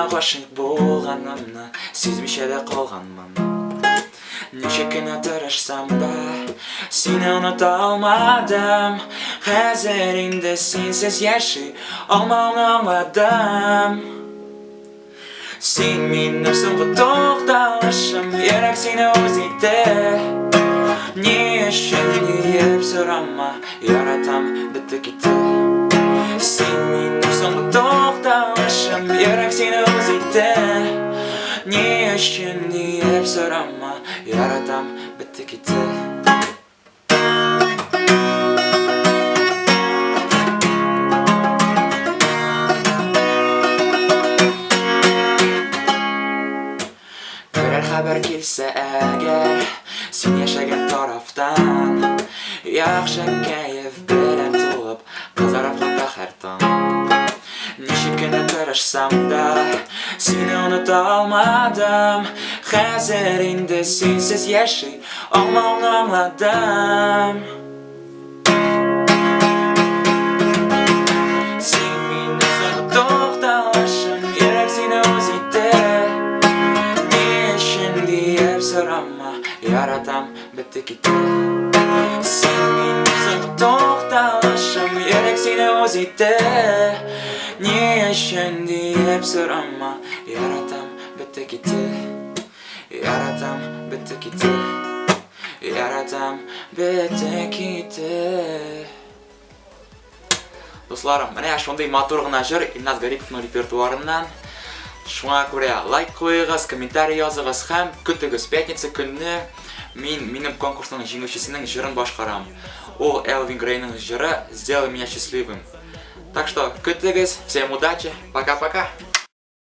ғашық болғанымны сезбеше де қалғанмын. Неше күні тырышсам да сені ұната алмадым. Қазір енді сенсіз яши алмауны аңладым. Сен менің соңғы тоқталышым, ерек сені өзейді. Не үшін деп сұрама, яратам бітті кетті. Сен менің соңғы тоқталышым, ерек сені өзейді. Не үшін деп сұрама, яратам бітті кетті. Көрер хабар келсе әгер сен яшеген тарафтан, яқшы кәйіф білем туып қызарып қапта һәр таң. Неше күні тырышсам да сені ұната алмадым. Қазір енді сенсіз яши алмауны аңладым. Сен менің соңғы тоқталышым, ерек сені өзейді. Не үшін деп сұрама, яратам бітті кетті. Сен менің соңғы тоқталышым, ерек сені өзейді. Не үшін деп сұрама, яратам бітті кетті. Яратам бітті кетті. Яратам бітті кетті. Достарым, міне шондай матур ғана жыр Илназ Гариповның репертуарынан. Шуңа көрә лайк қойығыз, комментарий жазығыз һәм күтігіз. Пятница күнні менің конкурсның жеңушісінің жырын башқарам. Ол Элвин Грейнің жыры «Сделай меня счастливым». Так что күтігіз, всем удачи, пока-пока!